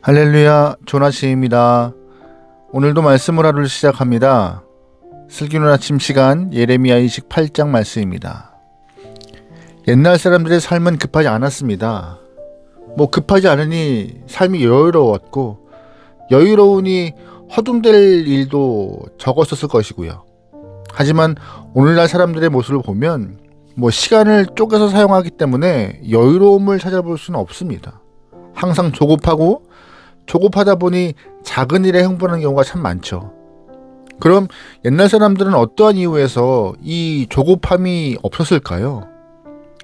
할렐루야, 조나시입니다. 오늘도 말씀을 하루를 시작합니다. 슬기로운 아침 시간 예레미야 28장 말씀입니다. 옛날 사람들의 삶은 급하지 않았습니다. 급하지 않으니 삶이 여유로웠고 여유로우니 허둥댈 일도 적었었을 것이고요. 하지만 오늘날 사람들의 모습을 보면 시간을 쪼개서 사용하기 때문에 여유로움을 찾아볼 수는 없습니다. 항상 조급하다 보니 작은 일에 흥분하는 경우가 참 많죠. 그럼 옛날 사람들은 어떠한 이유에서 이 조급함이 없었을까요?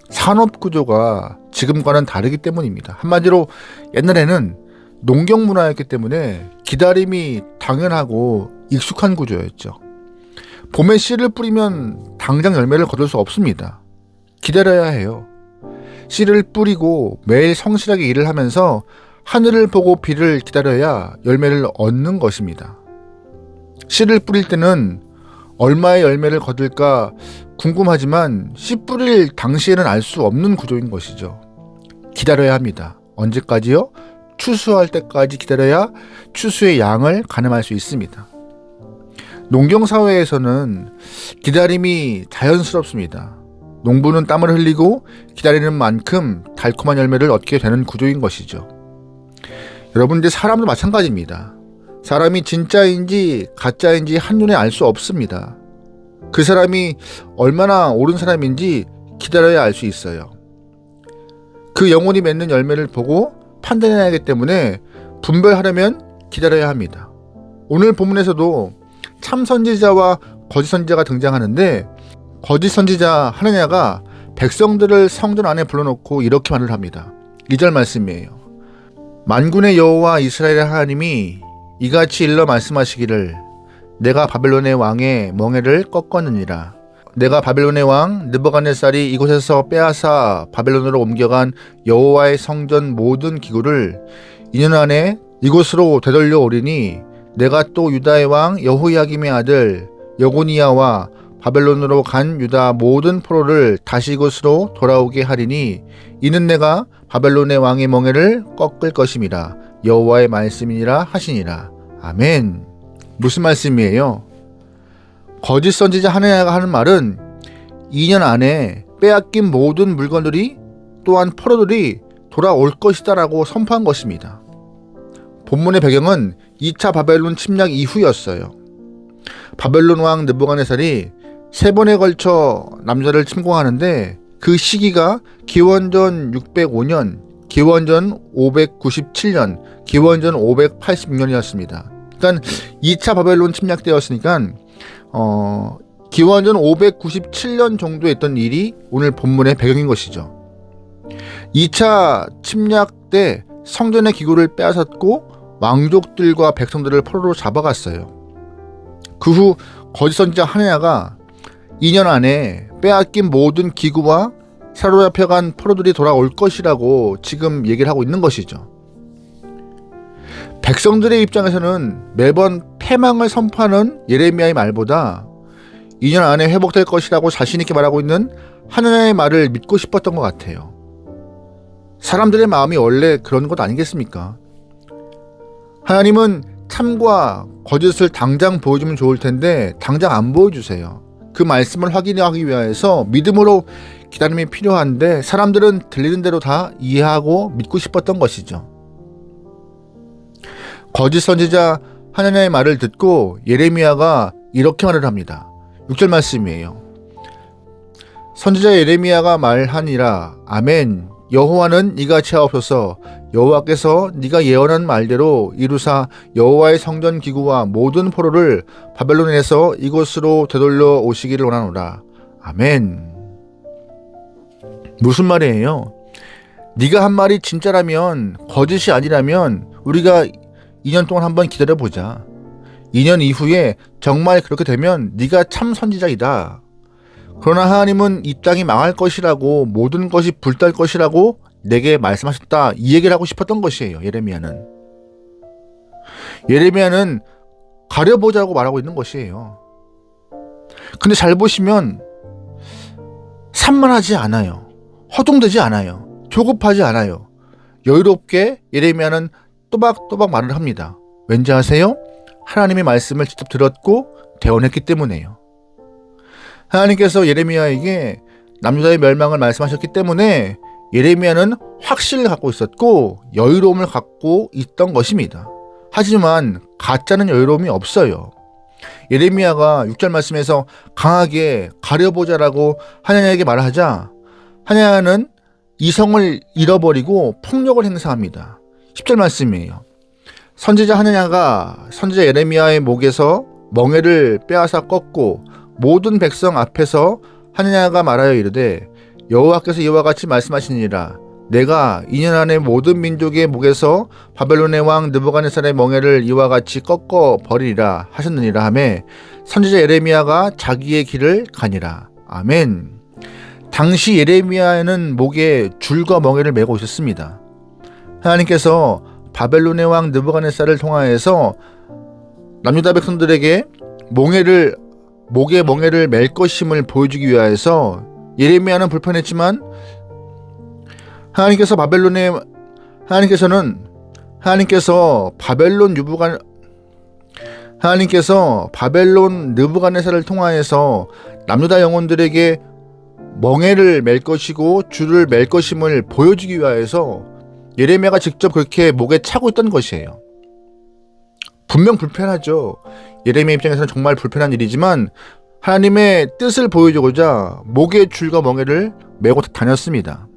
산업 구조가 지금과는 다르기 때문입니다. 한마디로 옛날에는 농경 문화였기 때문에 기다림이 당연하고 익숙한 구조였죠. 봄에 씨를 뿌리면 당장 열매를 거둘 수 없습니다. 기다려야 해요. 씨를 뿌리고 매일 성실하게 일을 하면서 하늘을 보고 비를 기다려야 열매를 얻는 것입니다. 씨를 뿌릴 때는 얼마의 열매를 거둘까 궁금하지만 씨 뿌릴 당시에는 알 수 없는 구조인 것이죠. 기다려야 합니다. 언제까지요? 추수할 때까지 기다려야 추수의 양을 가늠할 수 있습니다. 농경사회에서는 기다림이 자연스럽습니다. 농부는 땀을 흘리고 기다리는 만큼 달콤한 열매를 얻게 되는 구조인 것이죠. 여러분들 사람도 마찬가지입니다. 사람이 진짜인지 가짜인지 한눈에 알 수 없습니다. 그 사람이 얼마나 옳은 사람인지 기다려야 알 수 있어요. 그 영혼이 맺는 열매를 보고 판단해야 하기 때문에 분별하려면 기다려야 합니다. 오늘 본문에서도 참 선지자와 거짓 선지자가 등장하는데 거짓 선지자 하느냐가 백성들을 성전 안에 불러놓고 이렇게 말을 합니다. 2절 말씀이에요. 만군의 여호와 이스라엘의 하나님이 이같이 일러 말씀하시기를 내가 바벨론의 왕의 멍에를 꺾었느니라. 내가 바벨론의 왕 느부갓네살이 이곳에서 빼앗아 바벨론으로 옮겨간 여호와의 성전 모든 기구를 2년 안에 이곳으로 되돌려 오리니 내가 또 유다의 왕 여호야김의 아들 여고니야와 바벨론으로 간 유다 모든 포로를 다시 이곳으로 돌아오게 하리니 이는 내가 바벨론의 왕의 멍에를 꺾을 것임이라 여호와의 말씀이니라 하시니라. 아멘. 무슨 말씀이에요? 거짓 선지자 하느냐가 하는 말은 2년 안에 빼앗긴 모든 물건들이 또한 포로들이 돌아올 것이다 라고 선포한 것입니다. 본문의 배경은 2차 바벨론 침략 이후였어요. 바벨론 왕 느부갓네살이 3번에 걸쳐 남자를 침공하는데 그 시기가 기원전 605년, 기원전 597년, 기원전 586년이었습니다. 그러니까 2차 바벨론 침략 때였으니까 기원전 597년 정도에 있던 일이 오늘 본문의 배경인 것이죠. 2차 침략 때 성전의 기구를 빼앗았고 왕족들과 백성들을 포로로 잡아갔어요. 그 후 거짓 선지자 하느냐가 2년 안에 빼앗긴 모든 기구와 사로잡혀간 포로들이 돌아올 것이라고 지금 얘기를 하고 있는 것이죠. 백성들의 입장에서는 매번 패망을 선포하는 예레미야의 말보다 2년 안에 회복될 것이라고 자신 있게 말하고 있는 하느냐의 말을 믿고 싶었던 것 같아요. 사람들의 마음이 원래 그런 것 아니겠습니까? 하나님은 참과 거짓을 당장 보여주면 좋을 텐데 당장 안 보여주세요. 그 말씀을 확인하기 위해서 믿음으로 기다림이 필요한데 사람들은 들리는 대로 다 이해하고 믿고 싶었던 것이죠. 거짓 선지자 하느냐의 말을 듣고 예레미야가 이렇게 말을 합니다. 6절 말씀이에요. 선지자 예레미야가 말하니라. 아멘. 여호와는 이같이 하옵소서. 여호와께서 네가 예언한 말대로 이루사 여호와의 성전 기구와 모든 포로를 바벨론에서 이곳으로 되돌려 오시기를 원하노라. 아멘. 무슨 말이에요? 네가 한 말이 진짜라면, 거짓이 아니라면 우리가 2년 동안 한번 기다려보자. 2년 이후에 정말 그렇게 되면 네가 참 선지자이다. 그러나 하나님은 이 땅이 망할 것이라고, 모든 것이 불탈 것이라고 내게 말씀하셨다. 이 얘기를 하고 싶었던 것이에요. 예레미야는 가려보자고 말하고 있는 것이에요. 근데 잘 보시면 산만하지 않아요. 허둥대지 않아요. 조급하지 않아요. 여유롭게 예레미야는 또박또박 말을 합니다. 왠지 아세요? 하나님의 말씀을 직접 들었고 대언했기 때문에요. 하나님께서 예레미야에게 남유다의 멸망을 말씀하셨기 때문에 예레미야는 확신을 갖고 있었고 여유로움을 갖고 있던 것입니다. 하지만 가짜는 여유로움이 없어요. 예레미야가 6절 말씀에서 강하게 가려보자라고 하나냐에게 말하자 하나냐는 이성을 잃어버리고 폭력을 행사합니다. 10절 말씀이에요. 선지자 하나냐가 선지자 예레미야의 목에서 멍에를 빼앗아 꺾고 모든 백성 앞에서 하나냐가 말하여 이르되 여호와께서 이와 같이 말씀하시니라 내가 2년 안에 모든 민족의 목에서 바벨론의 왕 느부갓네살의 멍에를 이와 같이 꺾어 버리리라 하셨느니라 하매 선지자 예레미야가 자기의 길을 가니라. 아멘. 당시 예레미야는 목에 줄과 멍에를 메고 있었습니다. 하나님께서 바벨론의 왕 느부갓네살을 통하여서 남유다 백성들에게 목에 멍에를 맬 것임을 보여주기 위하여서 예레미야는 불편했지만 하나님께서 바벨론 느부갓네살을 통하여서 남유다 영혼들에게 멍에를 맬 것이고 줄을 맬 것임을 보여주기 위하여서 예레미야가 직접 그렇게 목에 차고 있던 것이에요. 분명 불편하죠. 예레미야 입장에서는 정말 불편한 일이지만 하나님의 뜻을 보여주고자 목에 줄과 멍에를 메고 다녔습니다.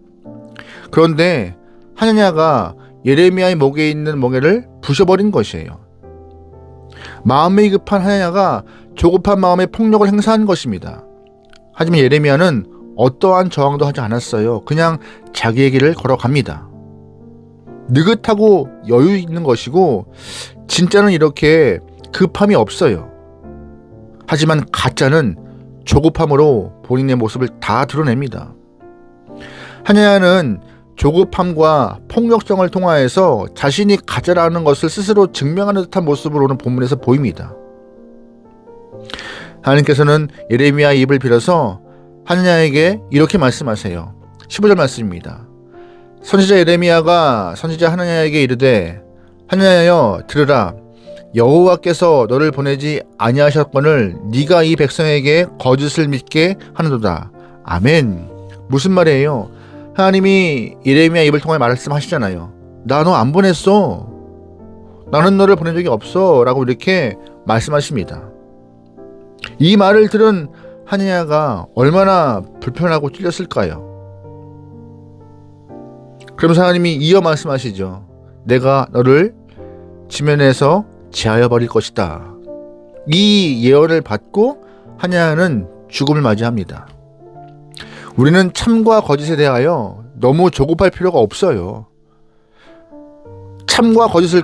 그런데 하나냐가 예레미야의 목에 있는 멍에를 부셔버린 것이에요. 마음이 급한 하나냐가 조급한 마음에 폭력을 행사한 것입니다. 하지만 예레미야는 어떠한 저항도 하지 않았어요. 그냥 자기의 길을 걸어갑니다. 느긋하고 여유 있는 것이고 진짜는 이렇게 급함이 없어요. 하지만 가짜는 조급함으로 본인의 모습을 다 드러냅니다. 하나냐는 조급함과 폭력성을 통하여서 자신이 가짜라는 것을 스스로 증명하는 듯한 모습으로는 본문에서 보입니다. 하나님께서는 예레미야의 입을 빌어서 하나냐에게 이렇게 말씀하세요. 15절 말씀입니다. 선지자 예레미야가 선지자 하나냐에게 이르되 하나냐여 들으라 여호와께서 너를 보내지 아니하셨거늘 네가 이 백성에게 거짓을 믿게 하는도다. 아멘. 무슨 말이에요? 하나님이 예레미야 입을 통해 말씀하시잖아요. 나 너 안 보냈어. 나는 너를 보낸 적이 없어 라고 이렇게 말씀하십니다. 이 말을 들은 하나냐가 얼마나 불편하고 찔렸을까요? 그러면서 하나님이 이어 말씀하시죠. 내가 너를 지면에서 제하여 버릴 것이다. 이 예언을 받고 하나냐는 죽음을 맞이합니다. 우리는 참과 거짓에 대하여 너무 조급할 필요가 없어요. 참과 거짓을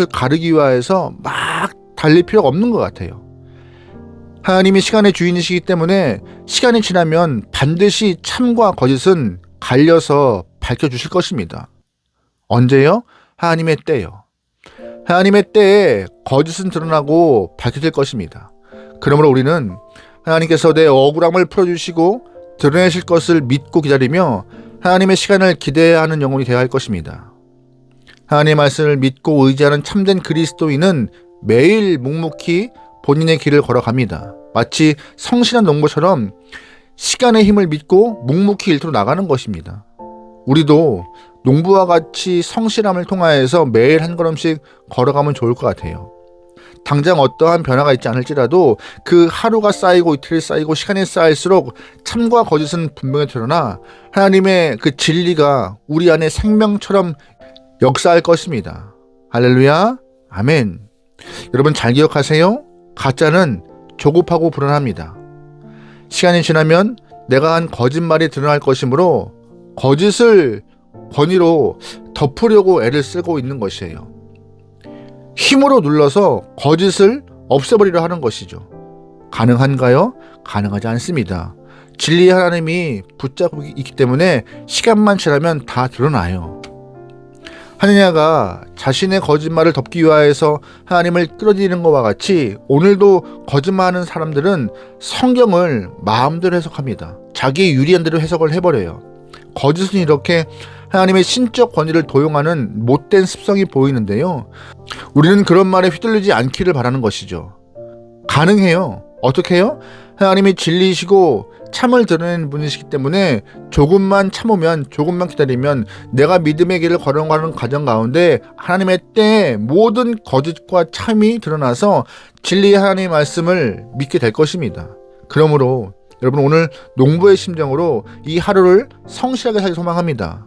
가르기 위하여서 막 달릴 필요가 없는 것 같아요. 하나님이 시간의 주인이시기 때문에 시간이 지나면 반드시 참과 거짓은 갈려서 밝혀주실 것입니다. 언제요? 하나님의 때요. 하나님의 때에 거짓은 드러나고 밝혀질 것입니다. 그러므로 우리는 하나님께서 내 억울함을 풀어주시고 드러내실 것을 믿고 기다리며 하나님의 시간을 기대해야 하는 영혼이 되어야 할 것입니다. 하나님의 말씀을 믿고 의지하는 참된 그리스도인은 매일 묵묵히 본인의 길을 걸어갑니다. 마치 성실한 농부처럼 시간의 힘을 믿고 묵묵히 일터로 나가는 것입니다. 우리도 농부와 같이 성실함을 통하여서 매일 한 걸음씩 걸어가면 좋을 것 같아요. 당장 어떠한 변화가 있지 않을지라도 그 하루가 쌓이고 이틀이 쌓이고 시간이 쌓일수록 참과 거짓은 분명히 드러나 하나님의 그 진리가 우리 안에 생명처럼 역사할 것입니다. 할렐루야, 아멘. 여러분 잘 기억하세요. 가짜는 조급하고 불안합니다. 시간이 지나면 내가 한 거짓말이 드러날 것이므로 거짓을 권위로 덮으려고 애를 쓰고 있는 것이에요. 힘으로 눌러서 거짓을 없애버리려 하는 것이죠. 가능한가요? 가능하지 않습니다. 진리의 하나님이 붙잡고 있기 때문에 시간만 지나면 다 드러나요. 하느냐가 자신의 거짓말을 덮기 위하여서 하나님을 끌어들이는 것과 같이 오늘도 거짓말하는 사람들은 성경을 마음대로 해석합니다. 자기의 유리한 대로 해석을 해버려요. 거짓은 이렇게 하나님의 신적 권위를 도용하는 못된 습성이 보이는데요. 우리는 그런 말에 휘둘리지 않기를 바라는 것이죠. 가능해요. 어떻게 해요? 하나님이 진리이시고 참을 드러내는 분이시기 때문에 조금만 참으면, 조금만 기다리면 내가 믿음의 길을 걸어가는 과정 가운데 하나님의 때에 모든 거짓과 참이 드러나서 진리의 하나님의 말씀을 믿게 될 것입니다. 그러므로 여러분, 오늘 농부의 심정으로 이 하루를 성실하게 살기 소망합니다.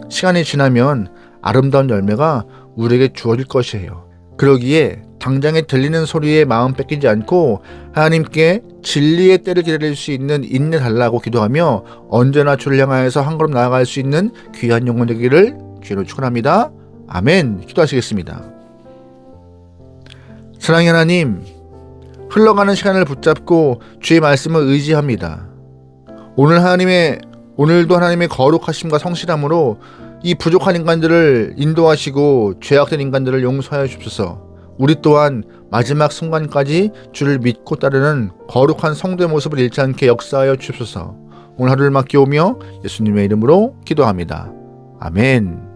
시간이 지나면 아름다운 열매가 우리에게 주어질 것이에요. 그러기에 당장에 들리는 소리에 마음 뺏기지 않고 하나님께 진리의 때를 기다릴 수 있는 인내 달라고 기도하며 언제나 주를 향하여서 한 걸음 나아갈 수 있는 귀한 영혼 되기를 주로 축원합니다. 아멘. 기도하시겠습니다. 사랑의 하나님, 흘러가는 시간을 붙잡고 주의 말씀을 의지합니다. 오늘도 하나님의 거룩하심과 성실함으로 이 부족한 인간들을 인도하시고 죄악된 인간들을 용서하여 주옵소서. 우리 또한 마지막 순간까지 주를 믿고 따르는 거룩한 성도의 모습을 잃지 않게 역사하여 주옵소서. 오늘 하루를 맡기오며 예수님의 이름으로 기도합니다. 아멘.